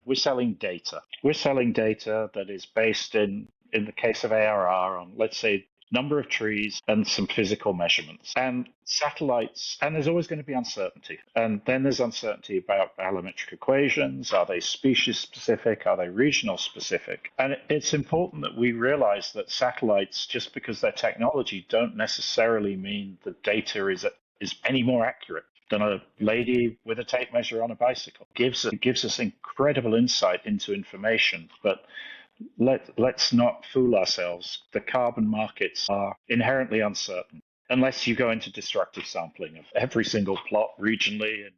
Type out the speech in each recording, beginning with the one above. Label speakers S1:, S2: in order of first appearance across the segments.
S1: We're selling data. We're selling data that is based in the case of ARR, on, let's say, number of trees and some physical measurements. And satellites, and there's always going to be uncertainty. And then there's uncertainty about allometric equations. Are they species specific? Are they regional specific? And it's important that we realize that satellites, just because they're technology, don't necessarily mean the data is any more accurate than a lady with a tape measure on a bicycle. It gives us incredible insight into information, but let's not fool ourselves. The carbon markets are inherently uncertain unless you go into destructive sampling of every single plot regionally.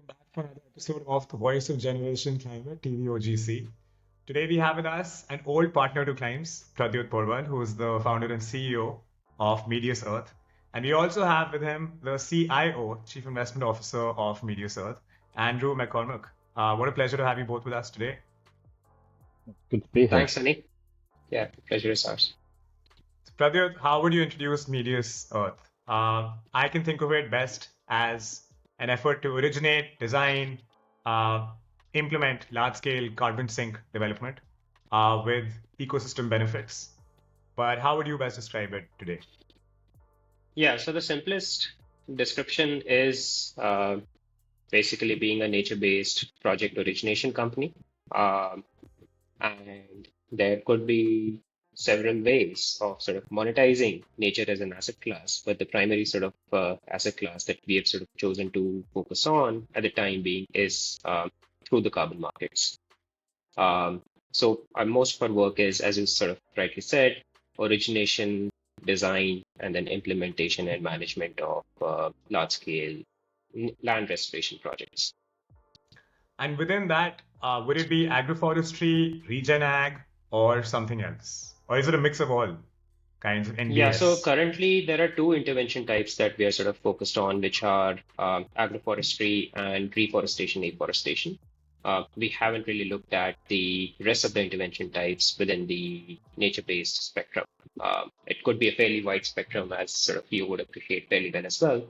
S2: Back for another episode of the Voice of Generation Climate, TVOGC. Today we have with us an old partner to Climes, Pradyot Porwal, who is the founder and CEO of Medius Earth. And we also have with him the CIO, Chief Investment Officer of Medius Earth, Andrew MacCormack. What a pleasure to have you both with us today.
S1: Good to be here.
S3: Thanks, Sunny. Yeah, pleasure is ours.
S2: So Pradyot, how would you introduce Medius Earth? I can think of it best as an effort to originate, design, implement large-scale carbon sink development with ecosystem benefits. But how would you best describe it today?
S3: Yeah, so the simplest description is basically being a nature-based project origination company. And there could be several ways of sort of monetizing nature as an asset class, but the primary sort of asset class that we have sort of chosen to focus on at the time being is through the carbon markets. So most of our work is, as you sort of rightly said, origination, design, and then implementation and management of large-scale land restoration projects.
S2: And within that, would it be agroforestry, regen ag, or something else? Or is it a mix of all kinds of NBS?
S3: Yeah, so currently there are two intervention types that we are sort of focused on, which are agroforestry and reforestation, afforestation. We haven't really looked at the rest of the intervention types within the nature-based spectrum. It could be a fairly wide spectrum, as sort of you would appreciate fairly well as well.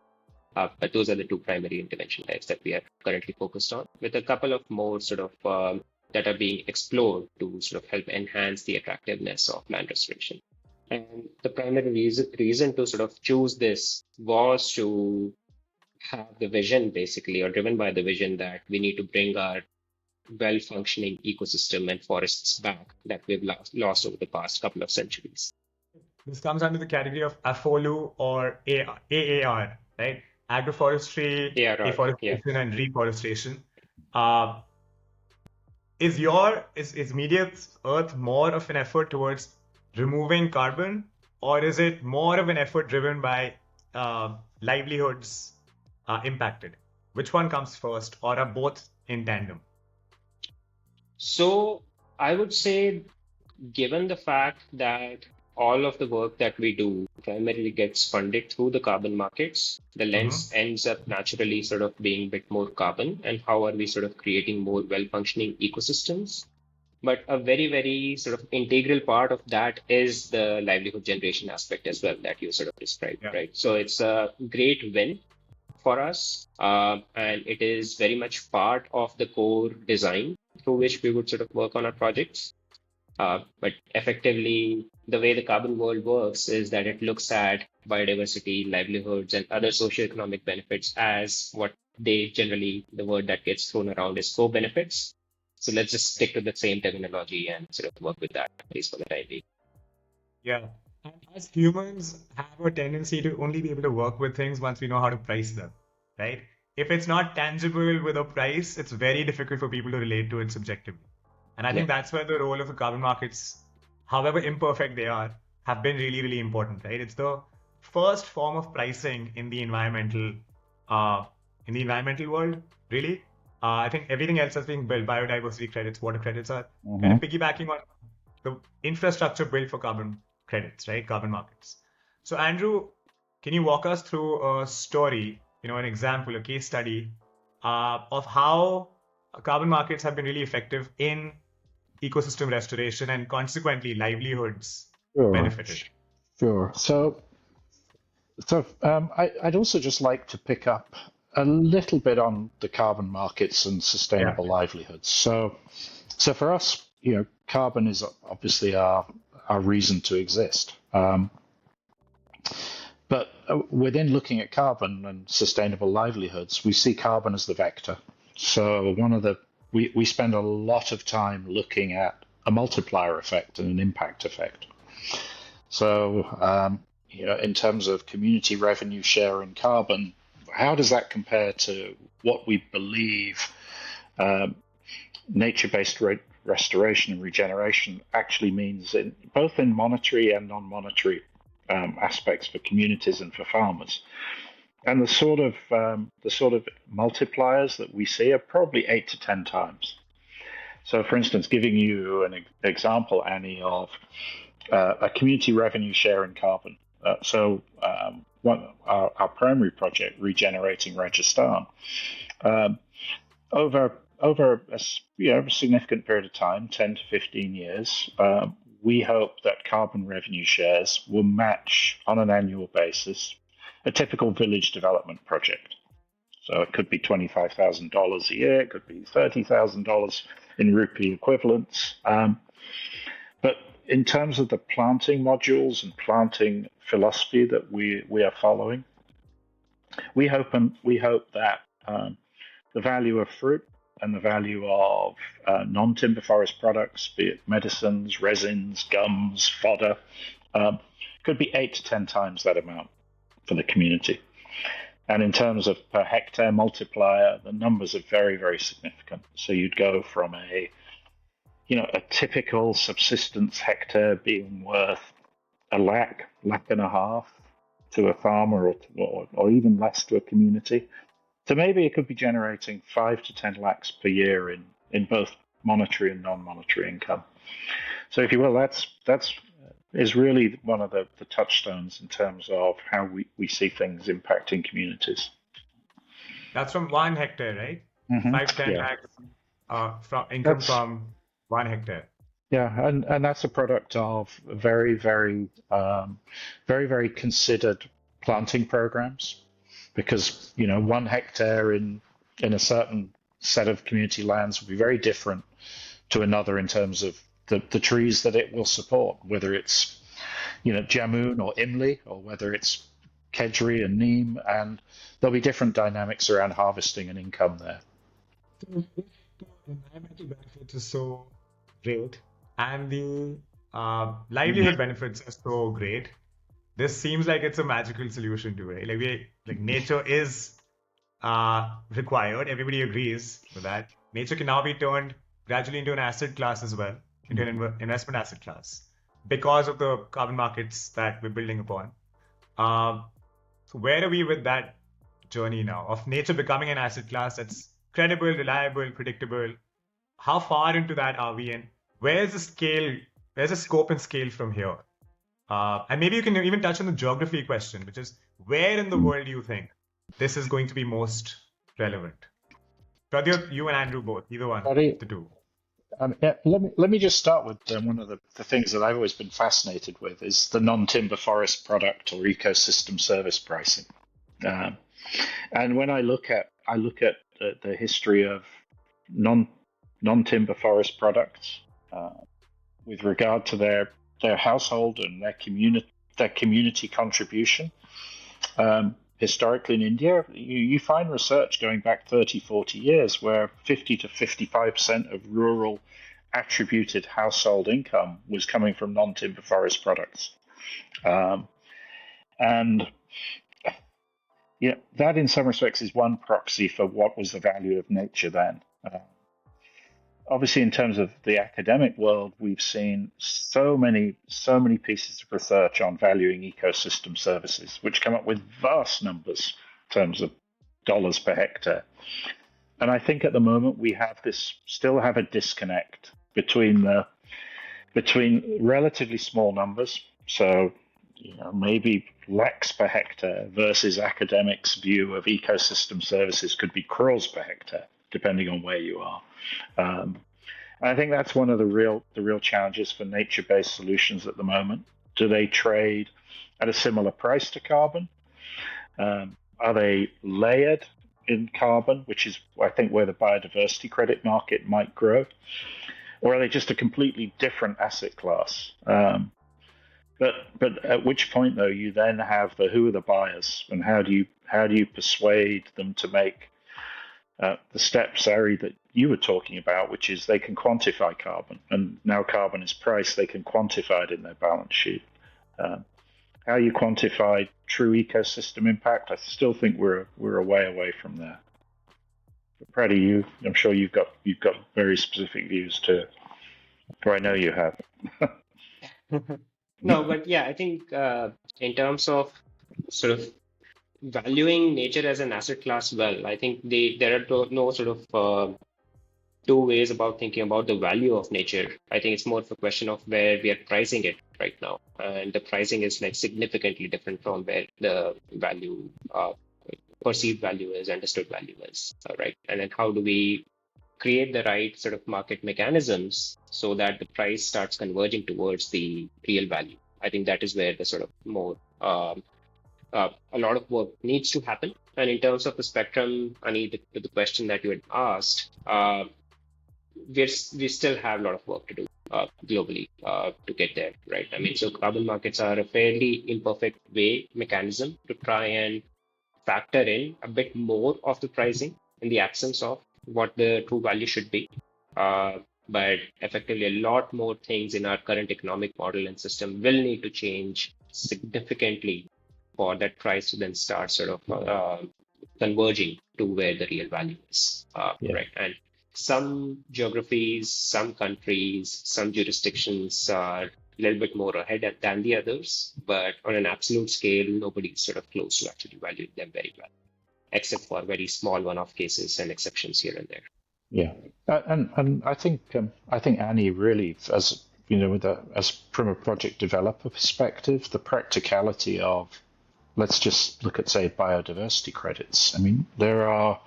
S3: But those are the two primary intervention types that we are currently focused on, with a couple of more sort of that are being explored to sort of help enhance the attractiveness of land restoration. And the primary reason to sort of choose this was to have the vision, basically, or driven by the vision that we need to bring our well-functioning ecosystem and forests back that we've lost over the past couple of centuries.
S2: This comes under the category of AFOLU or AAR, right? Agroforestry,
S3: ARR,
S2: afforestation, and reforestation. Is Medius Earth more of an effort towards removing carbon, or is it more of an effort driven by livelihoods impacted? Which one comes first, or are both in tandem?
S3: So I would say, given the fact that all of the work that we do primarily gets funded through the carbon markets, the lens ends up naturally sort of being a bit more carbon, and how are we sort of creating more well-functioning ecosystems. But a very, very sort of integral part of that is the livelihood generation aspect as well that you sort of described, right? So it's a great win for us, and it is very much part of the core design through which we would sort of work on our projects. But effectively, the way the carbon world works is that it looks at biodiversity, livelihoods, and other socioeconomic benefits as what they generally, the word that gets thrown around is co-benefits. So let's just stick to the same terminology and sort of work with that, at least for the time being.
S2: Yeah. And as humans have a tendency to only be able to work with things once we know how to price them, right? If it's not tangible with a price, it's very difficult for people to relate to it subjectively. And I think that's where the role of the carbon markets, however imperfect they are, have been really, really important, right? It's the first form of pricing in the environmental world, really. I think everything else that's being built, biodiversity credits, water credits, are kind of piggybacking on the infrastructure built for carbon credits, right? Carbon markets. So Andrew, can you walk us through a story, an example, a case study of how carbon markets have been really effective in ecosystem restoration and consequently livelihoods
S1: Sure,
S2: benefited?
S1: sure. I'd also just like to pick up a little bit on the carbon markets and
S2: Yeah.
S1: sustainable livelihoods. So for us, carbon is obviously our reason to exist. But within looking at carbon and sustainable livelihoods, we see carbon as the vector. So we spend a lot of time looking at a multiplier effect and an impact effect. So in terms of community revenue share in carbon, how does that compare to what we believe nature-based restoration and regeneration actually means, both in monetary and non-monetary aspects for communities and for farmers? And the sort of multipliers that we see are probably 8 to 10 times. So, for instance, giving you an example, Annie, of a community revenue share in carbon. Our primary project, Regenerating Rajasthan, over a significant period of time, 10 to 15 years, we hope that carbon revenue shares will match on an annual basis a typical village development project. So it could be $25,000 a year, it could be $30,000 in rupee equivalents. But in terms of the planting modules and planting philosophy that we are following, we hope that the value of fruit and the value of non-timber forest products, be it medicines, resins, gums, fodder, could be 8 to 10 times that amount for the community. And in terms of per hectare multiplier, the numbers are very, very significant. So you'd go from a typical subsistence hectare being worth a lakh and a half to a farmer, or even less to a community. So maybe it could be generating 5 to 10 lakhs per year in both monetary and non-monetary income. So if you will, that's is really one of the touchstones in terms of how we see things impacting communities.
S2: That's from 1 hectare, right?
S1: Mm-hmm.
S2: 5-10
S1: Yeah.
S2: lakhs from income from 1 hectare.
S1: Yeah, and that's a product of very, very, very, very considered planting programs, because 1 hectare in a certain set of community lands will be very different to another in terms of the trees that it will support, whether it's jamun or imli, or whether it's kedri and neem, and there'll be different dynamics around harvesting and income there.
S2: So if the environmental benefits are so great and the livelihood benefits are so great, this seems like it's a magical solution to it. Like nature is required. Everybody agrees with that. Nature can now be turned gradually into an asset class as well, into an investment asset class, because of the carbon markets that we're building upon. So where are we with that journey now of nature becoming an asset class that's credible, reliable, predictable? How far into that are we, and where's the scale? Where's the scope and scale from here? And maybe you can even touch on the geography question, which is, where in the world do you think this is going to be most relevant? Pradyot, you and Andrew both, either one, the two.
S1: Let me just start with one of the things that I've always been fascinated with is the non-timber forest product or ecosystem service pricing. And when I look at the history of non-timber forest products with regard to their household and their community contribution. Historically in India, you find research going back 30, 40 years where 50 to 55% of rural attributed household income was coming from non-timber forest products. And that in some respects is one proxy for what was the value of nature then. Obviously, in terms of the academic world, we've seen so many pieces of research on valuing ecosystem services, which come up with vast numbers in terms of dollars per hectare. And I think at the moment we still have a disconnect between relatively small numbers, so maybe lakhs per hectare, versus academics' view of ecosystem services could be crores per hectare, depending on where you are. I think that's one of the real challenges for nature-based solutions at the moment. Do they trade at a similar price to carbon? Are they layered in carbon, which is I think where the biodiversity credit market might grow, or are they just a completely different asset class? But at which point though you then have who are the buyers and how do you persuade them to make the step, Sari, that you were talking about, which is they can quantify carbon, and now carbon is priced, they can quantify it in their balance sheet. How you quantify true ecosystem impact, I still think we're a way away from there. But Praddy, I'm sure you've got very specific views too, or I know you have.
S3: No, but yeah, I think in terms of sort of valuing nature as an asset class, well, I think there are no sort of two ways about thinking about the value of nature. I think it's more of a question of where we are pricing it right now, and the pricing is like significantly different from where the value, perceived value is, understood value is, right? And then how do we create the right sort of market mechanisms so that the price starts converging towards the real value? I think that is where the sort of more a lot of work needs to happen. And in terms of the spectrum, Ani, the question that you had asked, we still have a lot of work to do globally to get there, right? I mean, so carbon markets are a fairly imperfect mechanism to try and factor in a bit more of the pricing in the absence of what the true value should be. But effectively, a lot more things in our current economic model and system will need to change significantly for that price to then start sort of converging to where the real value is, right? And some geographies, some countries, some jurisdictions are a little bit more ahead than the others, but on an absolute scale, nobody's sort of close to actually valuing them very well, except for very small one-off cases and exceptions here and there.
S1: Yeah, and I think Annie really, as you know, as from a project developer perspective, the practicality of, let's just look at, say, biodiversity credits. I mean, there are,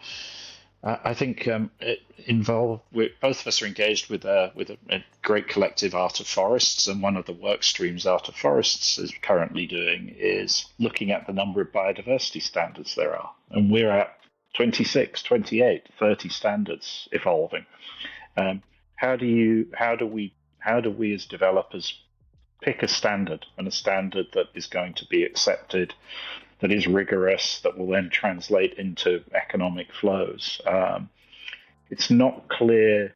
S1: I think, both of us are engaged with a great collective, Art of Forests, and one of the work streams Art of Forests is currently doing is looking at the number of biodiversity standards there are, and we're at 26, 28, 30 standards evolving. How do we as developers pick a standard, and a standard that is going to be accepted, that is rigorous, that will then translate into economic flows? It's not clear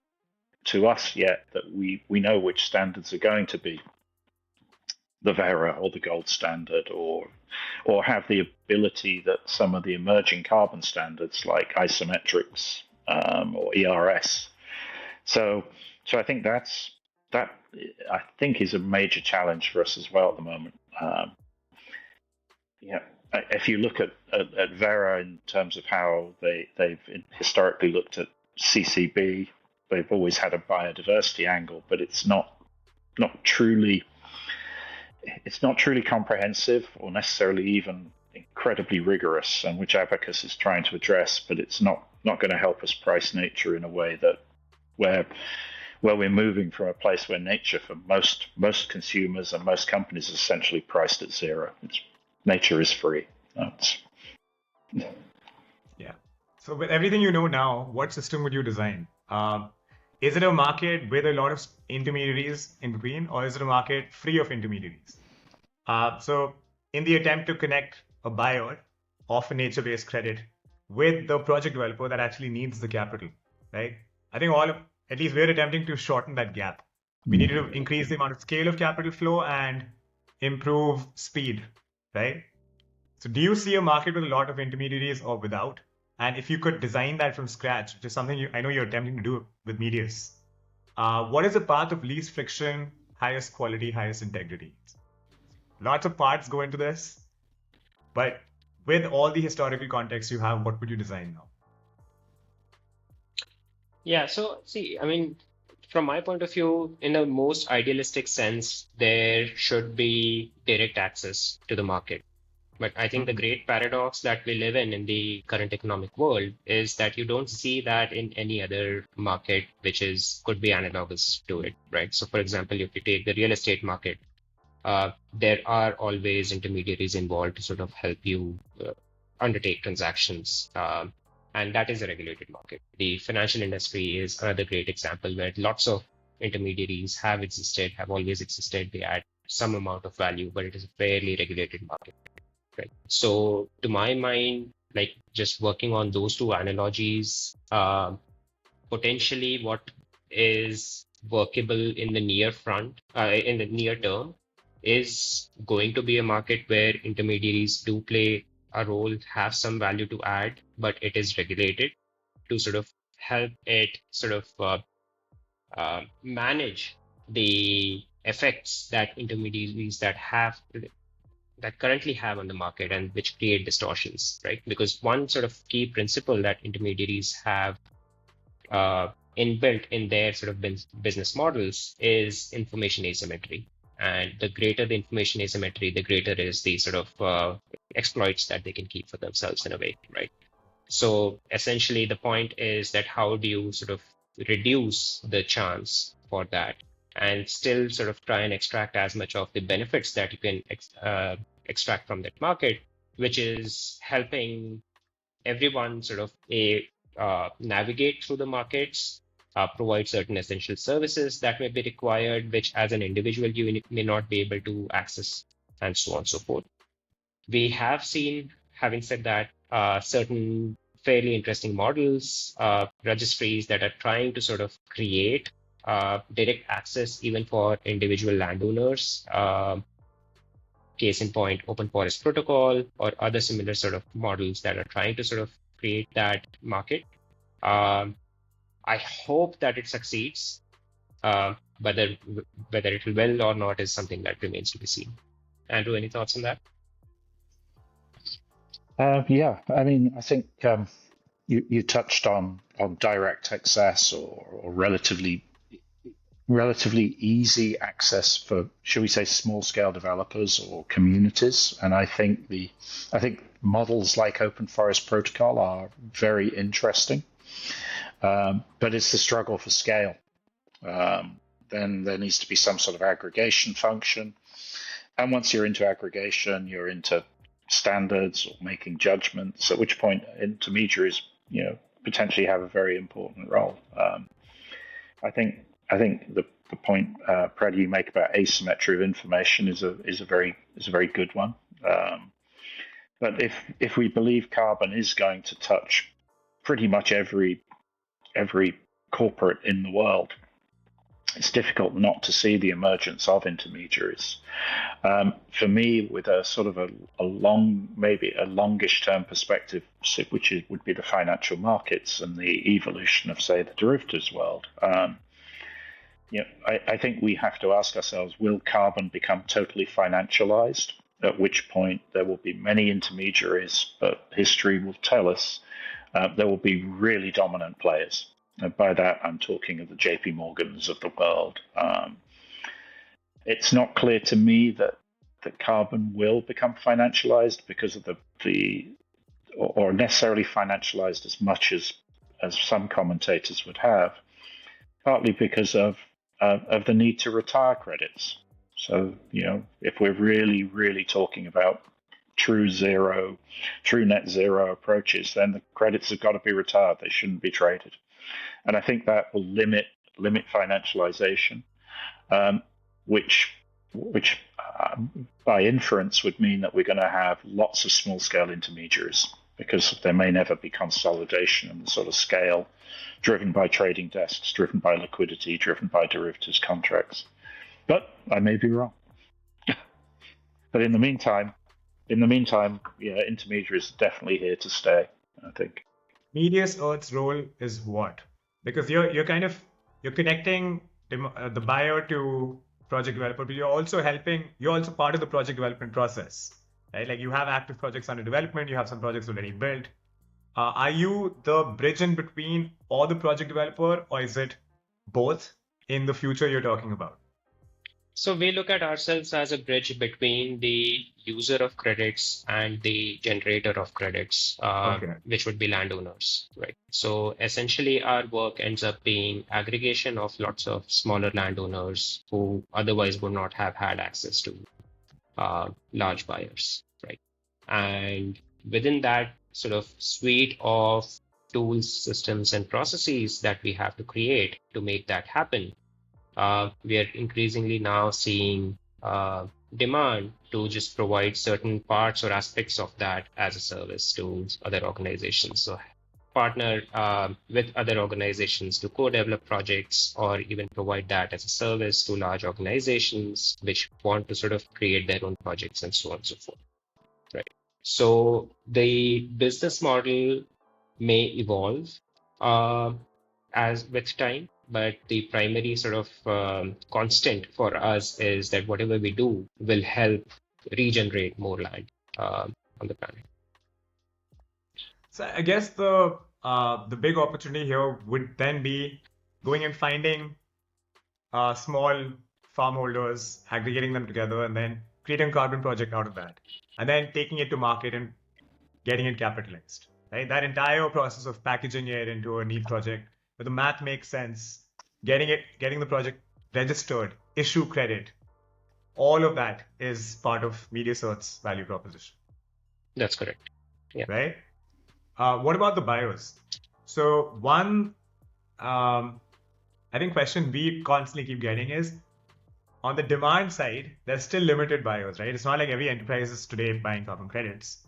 S1: to us yet that we know which standards are going to be the Vera or the gold standard, or have the ability that some of the emerging carbon standards like isometrics or ERS. So I think that I think is a major challenge for us as well at the moment. If you look at Vera in terms of how they've historically looked at CCB, they've always had a biodiversity angle, but it's not truly comprehensive or necessarily even incredibly rigorous, and which Abacus is trying to address, but it's not going to help us price nature in a way that where we're moving from a place where nature for most consumers and most companies is essentially priced at zero. Nature is free.
S2: Yeah. So with everything you know now, what system would you design? Is it a market with a lot of intermediaries in between, or is it a market free of intermediaries? So in the attempt to connect a buyer of a nature-based credit with the project developer that actually needs the capital, right? I think at least we're attempting to shorten that gap. We need to increase the amount of scale of capital flow and improve speed, right? So do you see a market with a lot of intermediaries or without? And if you could design that from scratch, which is something I know you're attempting to do with Medius, what is the path of least friction, highest quality, highest integrity? Lots of parts go into this, but with all the historical context you have, what would you design now?
S3: Yeah, so see, I mean, from my point of view, in a most idealistic sense, there should be direct access to the market, But I think the great paradox that we live in the current economic world is that you don't see that in any other market, which could be analogous to it, right? So, for example, if you take the real estate market, there are always intermediaries involved to sort of help you undertake transactions. And that is a regulated market. The financial industry is another great example where lots of intermediaries have always existed. They add some amount of value, but it is a fairly regulated market. Right. So to my mind, like just working on those two analogies, potentially what is workable in the in the near term, is going to be a market where intermediaries do play a role, have some value to add, but it is regulated to sort of help it sort of manage the effects that intermediaries that currently have on the market and which create distortions, right? Because one sort of key principle that intermediaries have inbuilt in their sort of business models is information asymmetry. And the greater the information asymmetry, the greater is the sort of exploits that they can keep for themselves in a way, right? So essentially, the point is that how do you sort of reduce the chance for that and still sort of try and extract as much of the benefits that you can extract from that market, which is helping everyone sort of navigate through the markets, provide certain essential services that may be required, which as an individual you may not be able to access, and so on and so forth. We have seen, having said that, certain fairly interesting models, registries that are trying to sort of create direct access even for individual landowners. Case in point, Open Forest Protocol or other similar sort of models that are trying to sort of create that market. I hope that it succeeds. Whether it will well or not is something that remains to be seen. Andrew, any thoughts on that?
S1: Yeah, I mean, I think you touched on direct access or relatively easy access for, shall we say, small scale developers or communities. And I think models like Open Forest Protocol are very interesting, but it's the struggle for scale. Then there needs to be some sort of aggregation function, and once you're into aggregation, you're into standards or making judgments, at which point intermediaries, potentially have a very important role. I think the point Prad you make about asymmetry of information is a very good one. But if we believe carbon is going to touch pretty much every corporate in the world, it's difficult not to see the emergence of intermediaries. For me, with a sort of maybe a longish term perspective, which would be the financial markets and the evolution of, say, the derivatives world. I think we have to ask ourselves, will carbon become totally financialized? At which point there will be many intermediaries, but history will tell us there will be really dominant players. And by that, I'm talking of the JP Morgans of the world. It's not clear to me that carbon will become financialized because of or necessarily financialized as much as some commentators would have, partly because of the need to retire credits. So, if we're really, really talking about true net zero approaches, then the credits have got to be retired. They shouldn't be traded. And I think that will limit financialization, which by inference would mean that we're going to have lots of small scale intermediaries, because there may never be consolidation in the sort of scale driven by trading desks, driven by liquidity, driven by derivatives contracts. But I may be wrong. But in the meantime, intermediaries are definitely here to stay, I think.
S2: Medius Earth's role is what? Because you're connecting the buyer to project developer, but you're also part of the project development process, right? Like, you have active projects under development, you have some projects already built. Are you the bridge in between or the project developer, or is it both in the future you're talking about?
S3: So we look at ourselves as a bridge between the user of credits and the generator of credits,
S2: Okay.
S3: which would be landowners, right? So essentially, our work ends up being aggregation of lots of smaller landowners who otherwise would not have had access to large buyers, right? And within that sort of suite of tools, systems, and processes that we have to create to make that happen, we are increasingly now seeing demand to just provide certain parts or aspects of that as a service to other organizations. So partner with other organizations to co-develop projects or even provide that as a service to large organizations which want to sort of create their own projects and so on and so forth. Right. So the business model may evolve as with time, but the primary sort of constant for us is that whatever we do will help regenerate more land on the planet.
S2: So I guess the big opportunity here would then be going and finding small farm holders, aggregating them together, and then creating a carbon project out of that, and then taking it to market and getting it capitalized. Right, that entire process of packaging it into a neat project, where the math makes sense, getting the project registered, issue credit, all of that is part of Medius Earth's value proposition.
S3: That's correct. Yeah.
S2: Right. What about the buyers? So one, I think question we constantly keep getting is on the demand side, there's still limited buyers, right? It's not like every enterprise is today buying carbon credits,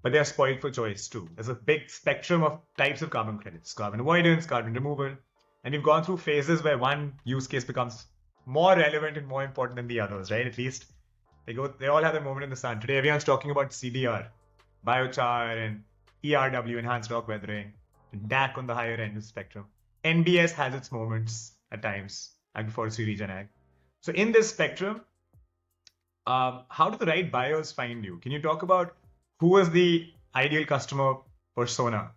S2: but they're spoiled for choice too. There's a big spectrum of types of carbon credits, carbon avoidance, carbon removal, and we've gone through phases where one use case becomes more relevant and more important than the others, right? At least they all have their moment in the sun. Today, everyone's talking about CDR, biochar, and ERW, enhanced rock weathering, and DAC on the higher end of the spectrum. NBS has its moments at times, agroforestry, regen ag. So in this spectrum, how do the right buyers find you? Can you talk about who is the ideal customer persona?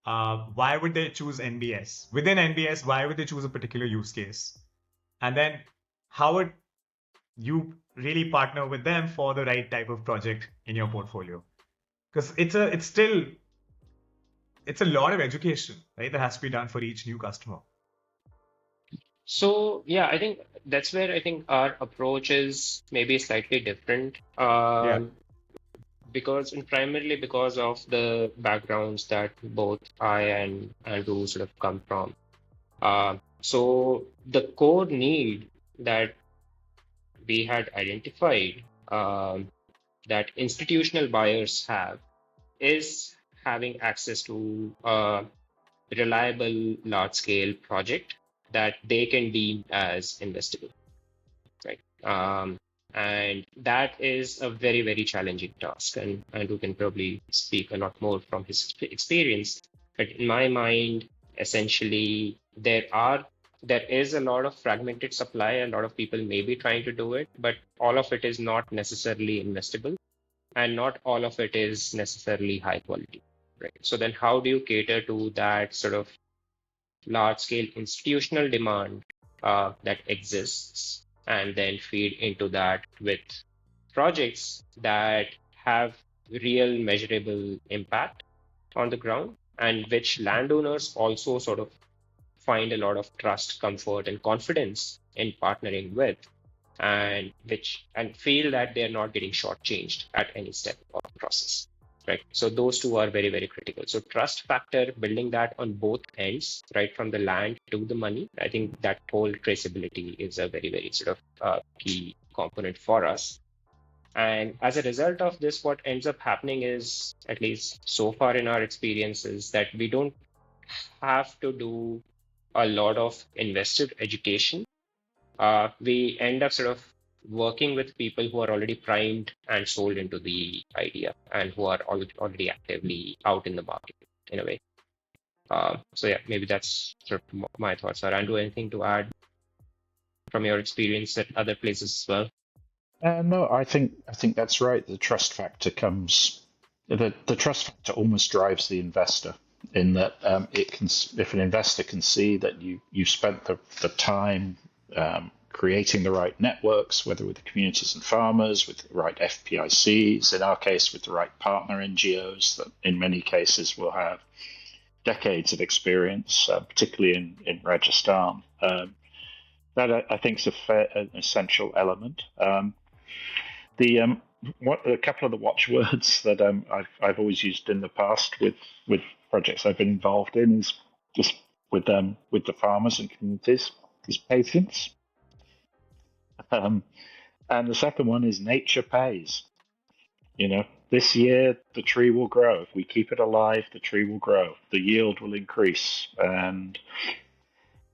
S2: Why would they choose NBS? Within NBS, why would they choose a particular use case? And then how would you really partner with them for the right type of project in your portfolio? Because it's a lot of education, right? That has to be done for each new customer.
S3: So yeah, I think that's where I think our approach is maybe slightly different. Primarily because of the backgrounds that both I and Andrew sort of come from. So the core need that we had identified that institutional buyers have is having access to a reliable large-scale project that they can deem as investable, right? And that is a very, very challenging task. And Andrew can probably speak a lot more from his experience. But in my mind, essentially, there is a lot of fragmented supply. A lot of people may be trying to do it, but all of it is not necessarily investable, and not all of it is necessarily high quality, right? So then how do you cater to that sort of large-scale institutional demand that exists, and then feed into that with projects that have real measurable impact on the ground, and which landowners also sort of find a lot of trust, comfort, and confidence in partnering with, and feel that they're not getting shortchanged at any step of the process. Right. So those two are very, very critical. So trust factor, building that on both ends, right from the land to the money. I think that whole traceability is a very, very sort of key component for us. And as a result of this, what ends up happening is, at least so far in our experiences, that we don't have to do a lot of invested education. We end up sort of working with people who are already primed and sold into the idea, and who are already actively out in the market in a way. So yeah, maybe that's sort of my thoughts. Are Andrew, anything to add from your experience at other places as well?
S1: No, I think that's right. The trust factor the trust factor almost drives the investor, in that if an investor can see that you spent the time creating the right networks, whether with the communities and farmers, with the right FPICs, in our case, with the right partner NGOs that in many cases will have decades of experience, particularly in Rajasthan. That I think is an essential element. A couple of the watchwords that I've always used in the past with projects I've been involved in is just with the farmers and communities is patience. And the second one is nature pays. This year the tree will grow. If we keep it alive, the tree will grow. The yield will increase.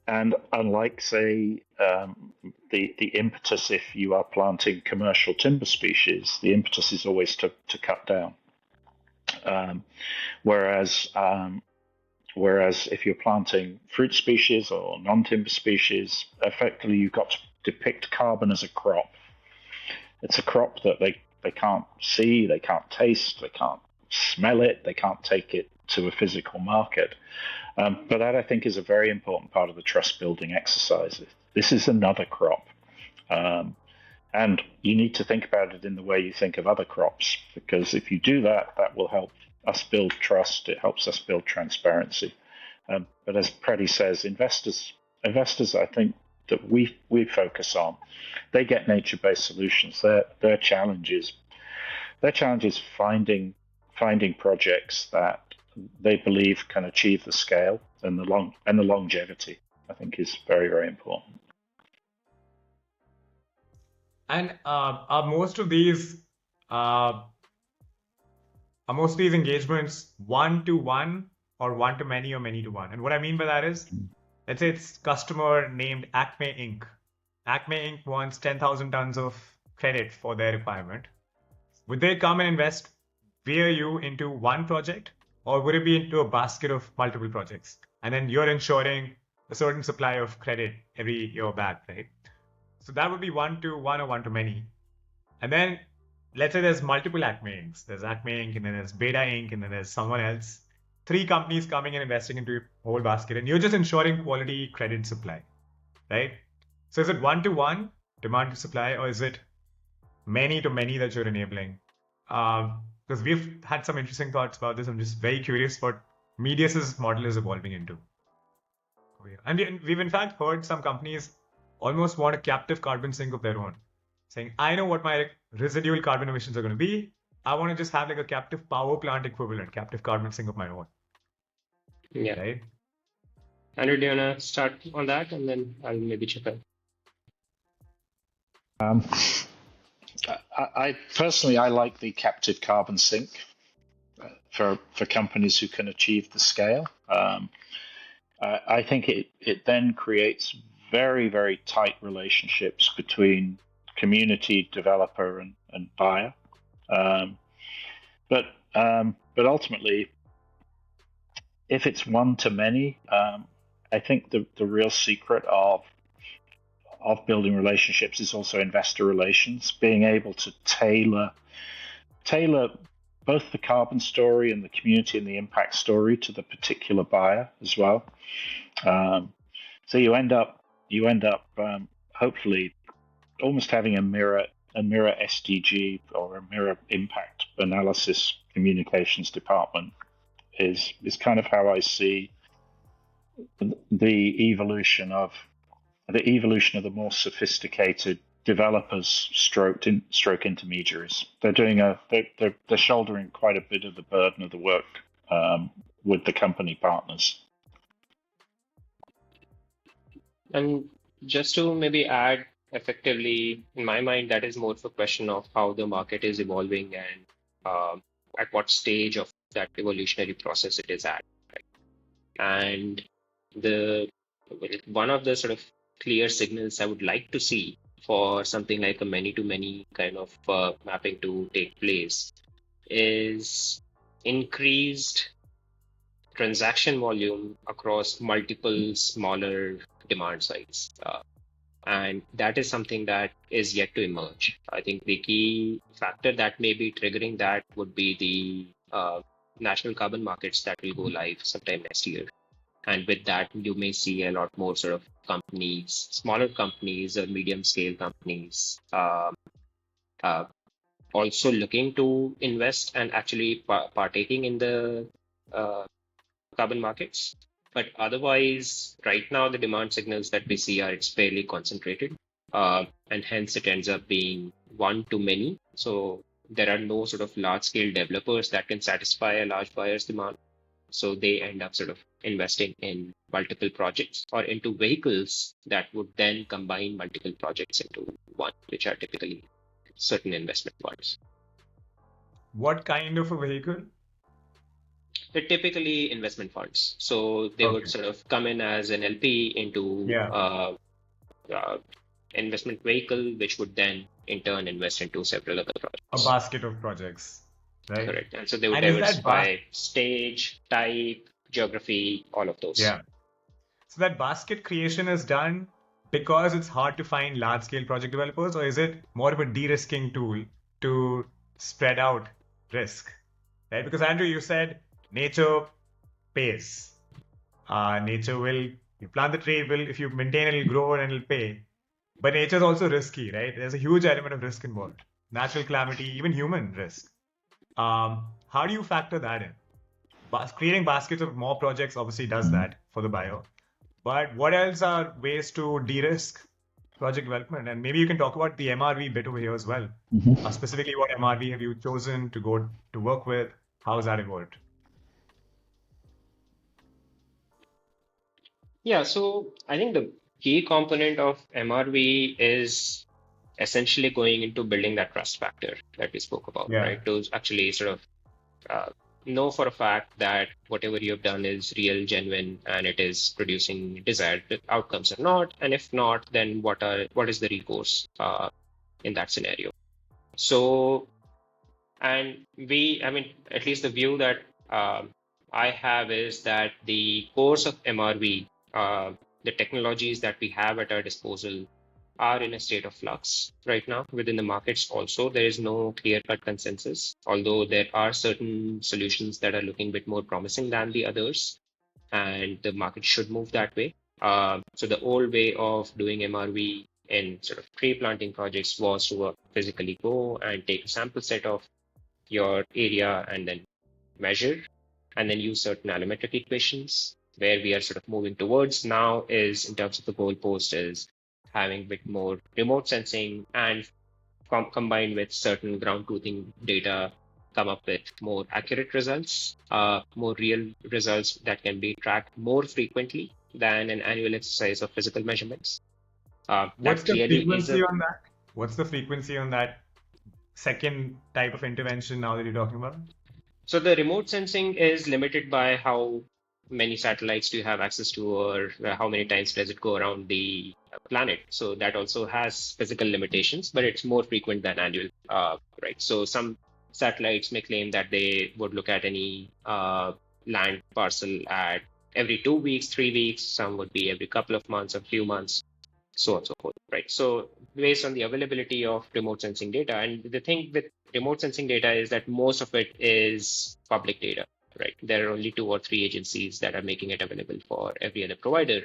S1: And unlike, say, the impetus if you are planting commercial timber species, the impetus is always to cut down. Whereas if you're planting fruit species or non-timber species, effectively you've got to depict carbon as a crop. It's a crop that they can't see, they can't taste, they can't smell it, they can't take it to a physical market. But that, I think, is a very important part of the trust-building exercise. This is another crop. And you need to think about it in the way you think of other crops, because if you do that, that will help us build trust. It helps us build transparency. But as Prady says, investors, I think, that we focus on, they get nature-based solutions. Their challenge is finding projects that they believe can achieve the scale and the longevity. I think is very, very important.
S2: And are most of these engagements one-to-one or one-to-many or many-to-one? And what I mean by that is, let's say it's customer named Acme Inc. Acme Inc. wants 10,000 tons of credit for their requirement. Would they come and invest via you into one project, or would it be into a basket of multiple projects? And then you're ensuring a certain supply of credit every year back, right? So that would be one-to-one or one-to-many. And then let's say there's multiple Acme Incs. There's Acme Inc. and then there's Beta Inc. and then there's someone else. 3 companies coming and investing into a whole basket, and you're just ensuring quality credit supply, right? So is it one-to-one, demand to supply, or is it many-to-many that you're enabling? Because we've had some interesting thoughts about this. I'm just very curious what Medius's model is evolving into. And we've in fact heard some companies almost want a captive carbon sink of their own, saying, I know what my residual carbon emissions are going to be. I want to just have like a captive power plant equivalent, captive carbon sink of my own.
S3: Yeah.
S2: Right?
S3: Andrew, do you want to start on that, and then I'll maybe chip in?
S1: I personally like the captive carbon sink for companies who can achieve the scale. I think it then creates very, very tight relationships between community, developer, and buyer. But ultimately, if it's one-to-many, I think the real secret of building relationships is also investor relations, being able to tailor both the carbon story and the community and the impact story to the particular buyer as well. So you end up hopefully almost having a mirror SDG or a mirror impact analysis communications department is kind of how I see the evolution of the more sophisticated developers stroke intermediaries. They're shouldering quite a bit of the burden of the work with the company partners. And
S3: just to maybe add, effectively, in my mind, that is more of a question of how the market is evolving and at what stage of that evolutionary process it is at. Right? And one of the sort of clear signals I would like to see for something like a many-to-many kind of mapping to take place is increased transaction volume across multiple smaller demand sites. And that is something that is yet to emerge. I think the key factor that may be triggering that would be the national carbon markets that will go live sometime next year. And with that, you may see a lot more sort of companies, smaller companies or medium scale companies, uh, also looking to invest and actually partaking in the uh, carbon markets. But otherwise, right now, the demand signals that we see are it's fairly concentrated, and hence it ends up being one to many. So there are no sort of large scale developers that can satisfy a large buyer's demand. So they end up sort of investing in multiple projects or into vehicles that would then combine multiple projects into one, which are typically certain investment funds.
S2: What kind of a vehicle?
S3: They're typically investment funds. So they would
S2: Okay.
S3: sort of come in as an LP into
S2: Yeah.
S3: uh, investment vehicle, which would then in turn invest into several other
S2: A
S3: projects.
S2: basket of projects, right?
S3: Correct. And so they would
S2: And is that
S3: diversify stage, type, geography, all of those.
S2: yeah. So that basket creation is done because it's hard to find large scale project developers, or is it more of a de-risking tool to spread out risk? Right? Because Andrew, you said nature pays. Nature will, you plant the tree, will if you maintain it'll grow and it'll pay. But nature is also risky, right? There's a huge element of risk involved. Natural calamity, even human risk. How do you factor that in? Creating baskets of more projects obviously does that for the buyer. But what else are ways to de-risk project development? And maybe you can talk about the MRV bit over here as well. Specifically, what MRV have you chosen to go to work with? How has that evolved?
S3: Yeah, so I think the key component of MRV is essentially going into building that trust factor that we spoke about,
S2: Yeah.
S3: right? To actually sort of know for a fact that whatever you have done is real, genuine, and it is producing desired outcomes or not. And if not, then what is the recourse in that scenario? So, and I mean, at least the view that I have is that the course of MRV, the technologies that we have at our disposal are in a state of flux right now within the markets. Also, there is no clear-cut consensus, although there are certain solutions that are looking a bit more promising than the others, and the market should move that way. So the old way of doing MRV in sort of tree planting projects was to physically go and take a sample set of your area and then measure and then use certain allometric equations. Where we are sort of moving towards now is in terms of the goalpost is having a bit more remote sensing and combined with certain ground truthing data come up with more accurate results, more real results that can be tracked more frequently than an annual exercise of physical measurements.
S2: What's
S3: That
S2: the
S3: clearly is
S2: frequency on that? What's the frequency on that second type of intervention now that you're talking about?
S3: So the remote sensing is limited by how many satellites do you have access to, or how many times does it go around the planet. So that also has physical limitations, but it's more frequent than annual, right? So some satellites may claim that they would look at any land parcel at every 2 weeks, 3 weeks. Some would be every couple of months, a few months, so on and so forth, right? So based on the availability of remote sensing data, and the thing with remote sensing data is that most of it is public data, right? There are only 2 or 3 agencies that are making it available for every other provider,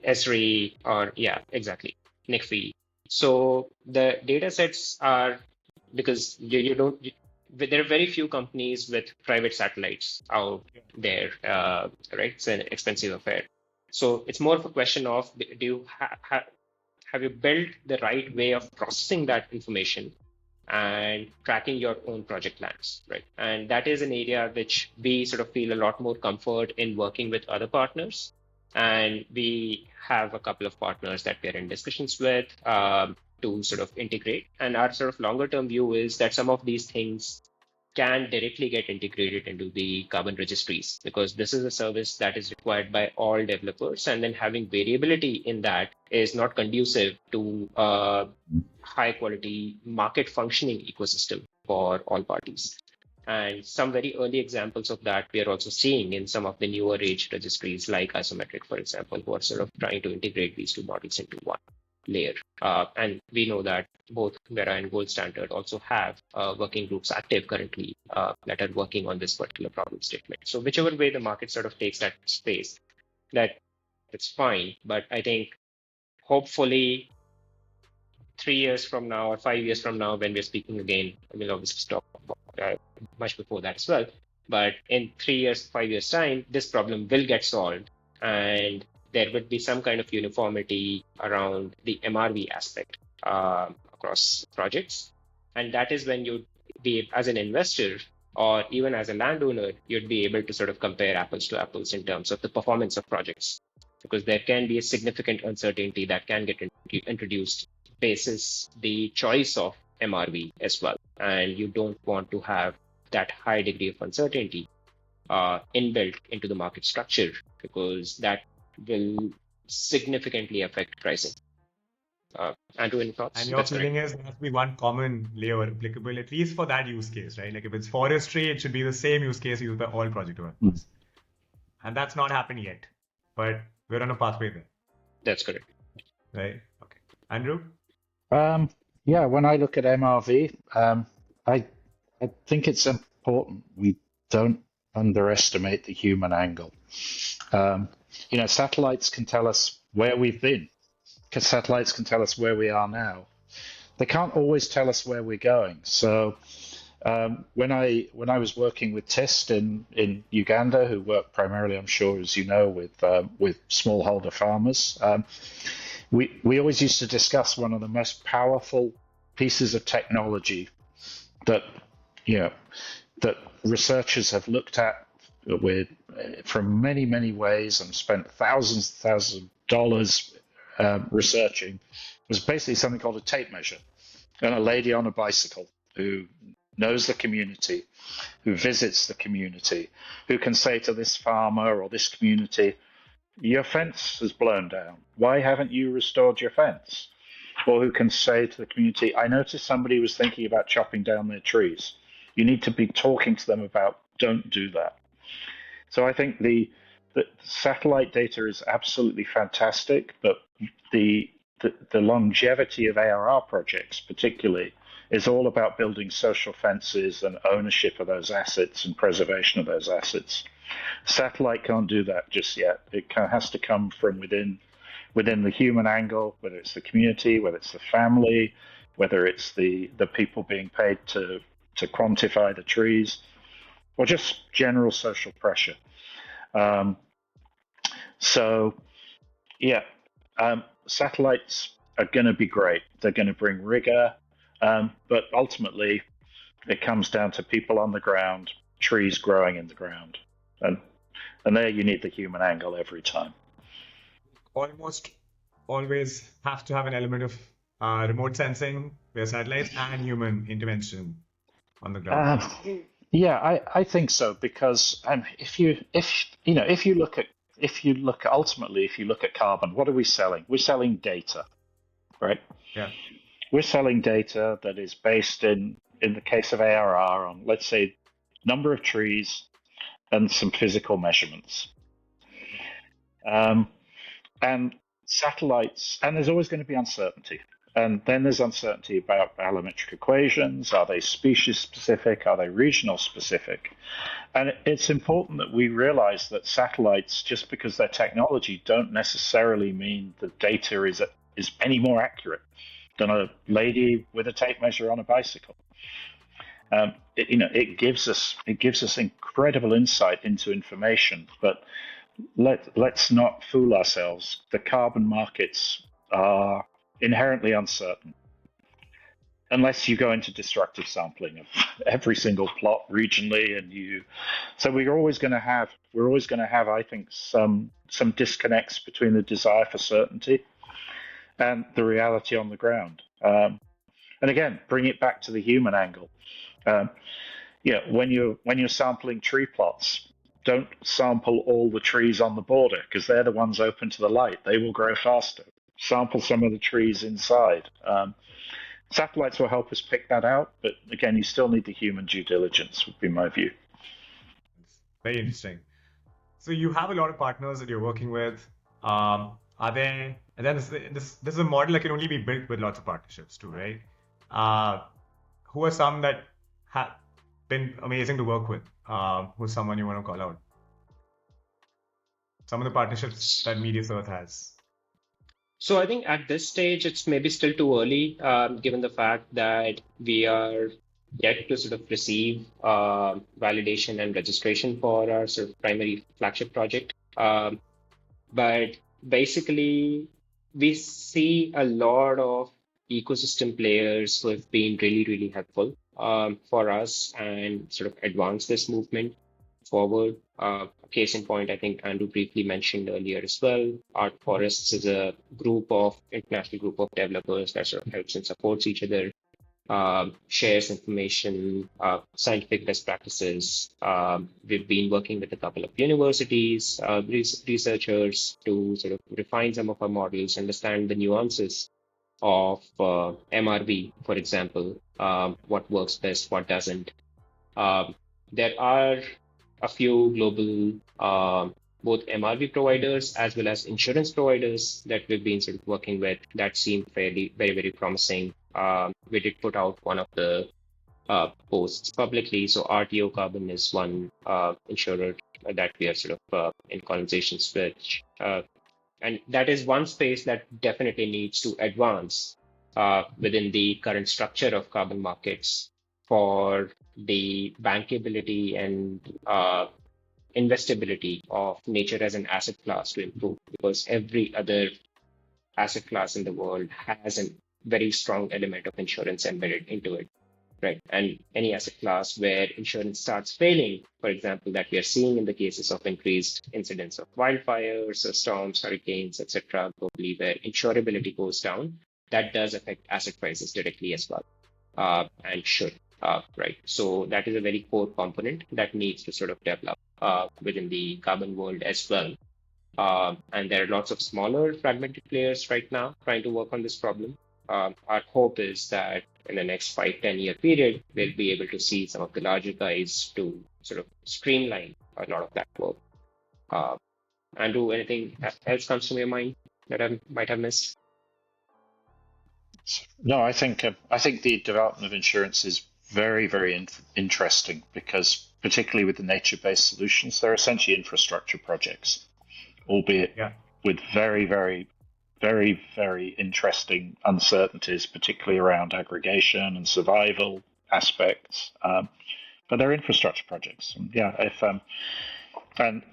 S3: ESRI or exactly, NICFI. So the data sets are because you don't. There are very few companies with private satellites out there, right? It's an expensive affair. So it's more of a question of do you have you built the right way of processing that information and tracking your own project plans, right? And that is an area which we sort of feel a lot more comfort in working with other partners. And we have a couple of partners that we are in discussions with to sort of integrate. And our sort of longer term view is that some of these things can directly get integrated into the carbon registries because this is a service that is required by all developers, and then having variability in that is not conducive to a high quality market functioning ecosystem for all parties. And some very early examples of that we are also seeing in some of the newer age registries like Isometric, for example, who are sort of trying to integrate these two models into one layer. And we know that both Vera and Gold Standard also have working groups active currently that are working on this particular problem statement. So whichever way the market sort of takes that space, that's fine. But I think hopefully 3 years from now or 5 years from now, when we're speaking again, we'll obviously talk about much before that as well. But in 3 years, 5 years time, this problem will get solved, and there would be some kind of uniformity around the MRV aspect across projects. And that is when you'd be, as an investor or even as a landowner, you'd be able to sort of compare apples to apples in terms of the performance of projects, because there can be a significant uncertainty that can get introduced basis the choice of MRV as well. And you don't want to have that high degree of uncertainty inbuilt into the market structure, because that will significantly affect pricing. Andrew, any thoughts?
S2: And your feeling is there has to be one common layer applicable, at least for that use case, right? Like if it's forestry, it should be the same use case used by all project owners. And that's not happened yet, but we're on a pathway there.
S3: That's correct.
S2: Right? Okay. Andrew?
S1: Yeah, when I look at MRV, I think it's important we don't underestimate the human angle. Satellites can tell us where we've been, because satellites can tell us where we are now. They can't always tell us where we're going. So when I was working with TIST in Uganda, who work primarily, I'm sure, as you know, with smallholder farmers, we always used to discuss one of the most powerful pieces of technology that researchers have looked at from many ways and spent thousands of dollars researching, was basically something called a tape measure, and a lady on a bicycle who knows the community, who visits the community, who can say to this farmer or this community, your fence has blown down. Why haven't you restored your fence? Or who can say to the community, I noticed somebody was thinking about chopping down their trees. You need to be talking to them about don't do that. So I think the satellite data is absolutely fantastic, but the longevity of ARR projects particularly is all about building social fences and ownership of those assets and preservation of those assets. Satellite can't do that just yet. It has to come from within the human angle, whether it's the community, whether it's the family, whether it's the people being paid to quantify the trees, or just general social pressure. Satellites are going to be great. They're going to bring rigor, but ultimately it comes down to people on the ground, trees growing in the ground. And there you need the human angle every time.
S2: Almost always have to have an element of remote sensing via satellites and human intervention on the ground.
S1: I think so, because if you look at carbon, what are we selling? We're selling data, right?
S2: Yeah.
S1: We're selling data that is based in the case of ARR on, let's say, number of trees and some physical measurements. And satellites, and there's always going to be uncertainty. And then there's uncertainty about allometric equations. Are they species specific? Are they regional specific? And it's important that we realize that satellites, just because they're technology, don't necessarily mean the data is any more accurate than a lady with a tape measure on a bicycle. It gives us incredible insight into information, but let's not fool ourselves. The carbon markets are inherently uncertain unless you go into destructive sampling of every single plot regionally, so we're always going to have, I think, some disconnects between the desire for certainty and the reality on the ground. And again, bring it back to the human angle. When you're sampling tree plots, don't sample all the trees on the border, because they're the ones open to the light. They will grow faster. Sample some of the trees inside. Satellites will help us pick that out, but again, you still need the human due diligence, would be my view.
S2: Very interesting. So you have a lot of partners that you're working with. Are there, and then this is a model that can only be built with lots of partnerships too, right? Who are some that have been amazing to work with? Who's someone you want to call out? some of the partnerships that Medius Earth has?
S3: So I think at this stage, it's maybe still too early, given the fact that we are yet to sort of receive validation and registration for our sort of primary flagship project. But basically, we see a lot of ecosystem players who have been really, really helpful for us and sort of advance this movement forward. Case in point, I think Andrew briefly mentioned earlier as well. Art Forests is a international group of developers that sort of helps and supports each other, shares information, scientific best practices. We've been working with a couple of universities, researchers to sort of refine some of our models, understand the nuances of MRV, for example, what works best, what doesn't. There are a few global both MRV providers as well as insurance providers that we've been sort of working with that seem very, very promising. We did put out one of the posts publicly. So RTO Carbon is one insurer that we are sort of in conversations with. And that is one space that definitely needs to advance within the current structure of carbon markets for the bankability and investability of nature as an asset class to improve, because every other asset class in the world has a very strong element of insurance embedded into it, right? And any asset class where insurance starts failing, for example, that we are seeing in the cases of increased incidents of wildfires or storms, hurricanes, etc., globally, where insurability goes down, that does affect asset prices directly as well, and should. Right. So that is a very core component that needs to sort of develop within the carbon world as well. And there are lots of smaller fragmented players right now trying to work on this problem. Our hope is that in the next 5-10 year period, we'll be able to see some of the larger guys to sort of streamline a lot of that work. Andrew, anything else comes to your mind that I might have missed?
S1: No, I think the development of insurance is very interesting because, particularly with the nature-based solutions, they're essentially infrastructure projects, albeit with very interesting uncertainties, particularly around aggregation and survival aspects. But they're infrastructure projects. And if and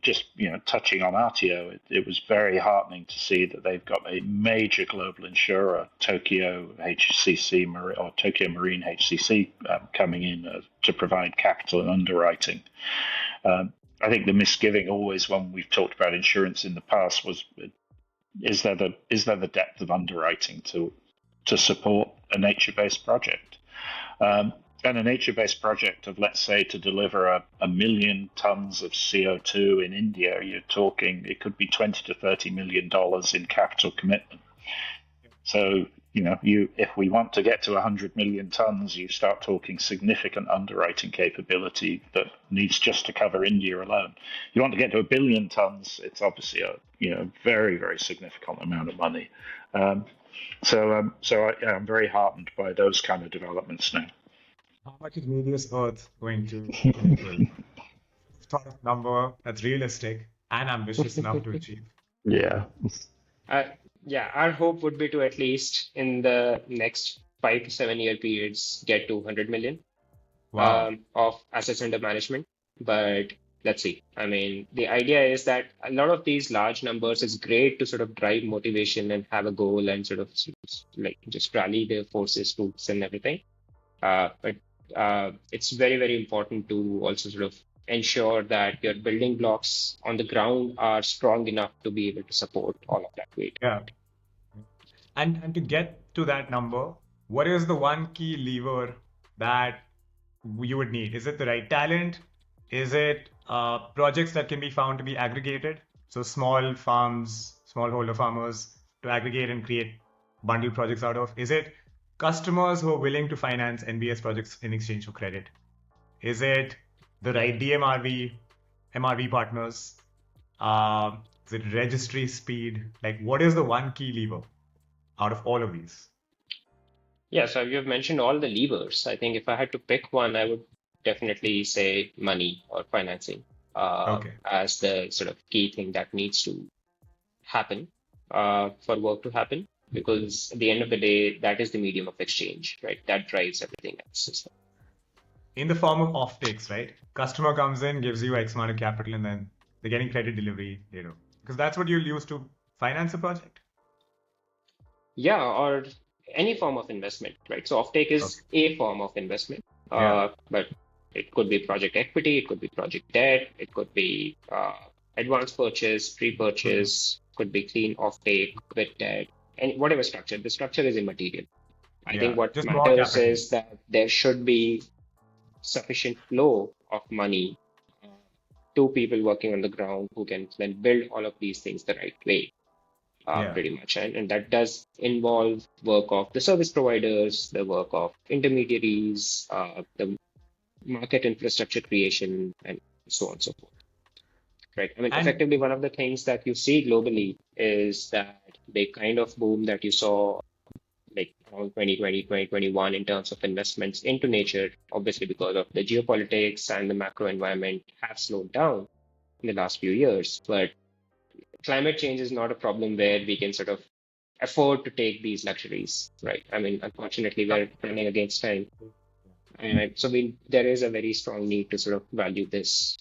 S1: just touching on RTO, it was very heartening to see that they've got a major global insurer, Tokyo Marine HCC, coming in to provide capital and underwriting. I think the misgiving always when we've talked about insurance in the past was, is there the depth of underwriting to support a nature-based project? And a nature-based project of, let's say, to deliver a million tons of CO2 in India, you're talking it could be $20 to $30 million in capital commitment. So if we want to get to 100 million tons, you start talking significant underwriting capability that needs just to cover India alone. You want to get to 1 billion tons, it's obviously a very significant amount of money. So I'm very heartened by those kind of developments now.
S2: How much is Medius Earth going to enable? Thought of number that's realistic and ambitious enough to achieve.
S1: Yeah.
S3: Our hope would be to at least in the next 5 to 7 year periods get to 100 million of assets under management. But let's see. I mean, the idea is that a lot of these large numbers is great to sort of drive motivation and have a goal and sort of like just rally the forces, troops and everything. But it's very important to also sort of ensure that your building blocks on the ground are strong enough to be able to support all of that weight.
S2: Yeah. And to get to that number, what is the one key lever that you would need? Is it the right talent? Is it projects that can be found to be aggregated? So small farms, smallholder farmers to aggregate and create bundle projects out of? Is it customers who are willing to finance NBS projects in exchange for credit? Is it the right DMRV, MRV partners? Is it registry speed? Like, what is the one key lever out of all of these?
S3: Yeah, so you've mentioned all the levers. I think if I had to pick one, I would definitely say money or financing. as the sort of key thing that needs to happen for work to happen. Because at the end of the day, that is the medium of exchange, right? That drives everything else.
S2: In the form of offtakes, right? Customer comes in, gives you X amount of capital, and then they're getting credit delivery, because that's what you'll use to finance a project.
S3: Yeah, or any form of investment, right? So offtake is a form of investment, but it could be project equity, it could be project debt, it could be advance purchase, pre-purchase, could be clean offtake with debt, and whatever structure. The structure is immaterial. I think what
S2: just more
S3: matters
S2: capital.
S3: is that there should be sufficient flow of money to people working on the ground who can then build all of these things the right way. Pretty much. And that does involve work of the service providers, the work of intermediaries, the market infrastructure creation, and so on and so forth. Right. I mean, effectively, one of the things that you see globally is that the kind of boom that you saw like around 2020, 2021 in terms of investments into nature, obviously because of the geopolitics and the macro environment have slowed down in the last few years. But climate change is not a problem where we can sort of afford to take these luxuries, right? I mean, unfortunately, we're running against time. And so there is a very strong need to sort of value this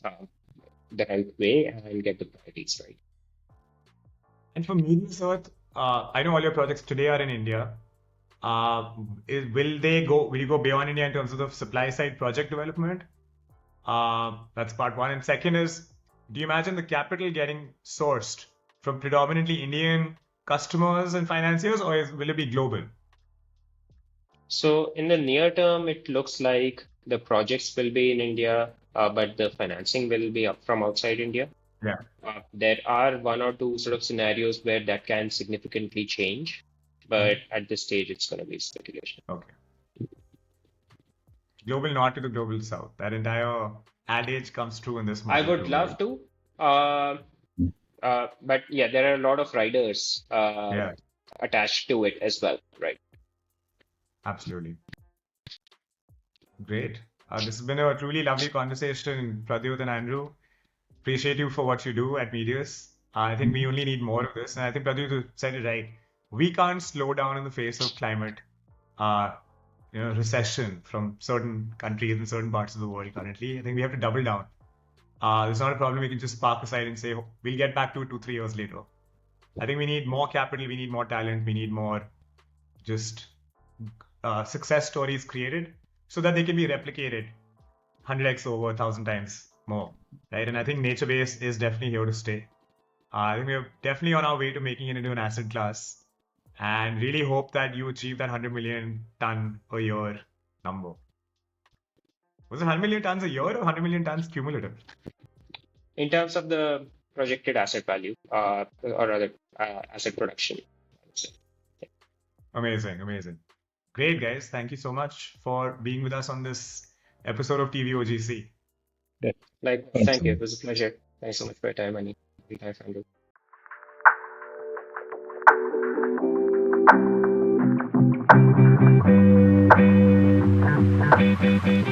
S3: the right way and get the priorities right.
S2: And for Medius Earth, I know all your projects today are in India. Will you go beyond India in terms of the supply side project development? That's part one. And second is, do you imagine the capital getting sourced from predominantly Indian customers and financiers, or will it be global?
S3: So in the near term, it looks like the projects will be in India, but the financing will be up from outside India.
S2: Yeah.
S3: There are one or two sort of scenarios where that can significantly change, but at this stage, it's going to be speculation.
S2: Okay. Global north to the global south. That entire adage comes true in this model.
S3: I would love to. But yeah, there are a lot of riders attached to it as well, right?
S2: Absolutely. Great. This has been a truly lovely conversation, Pradyot and Andrew. Appreciate you for what you do at Medius. I think we only need more of this. And I think Pradyot said it right. We can't slow down in the face of climate recession from certain countries in certain parts of the world currently. I think we have to double down. There's not a problem we can just park aside and say, we'll get back to it 2-3 years later. I think we need more capital, we need more talent, we need more just success stories created so that they can be replicated 100x over 1,000 times more, right? And I think nature-based is definitely here to stay. I think we're definitely on our way to making it into an asset class. And really hope that you achieve that 100 million ton a year number. Was it 100 million tons a year or 100 million tons cumulative?
S3: In terms of the projected asset value, or rather asset production.
S2: Amazing, amazing. Great, guys. Thank you so much for being with us on this episode of TVOGC.
S3: Thank you. It was a pleasure. Thanks so much for your time, Ani. Thanks, Andrew.
S4: Thank you.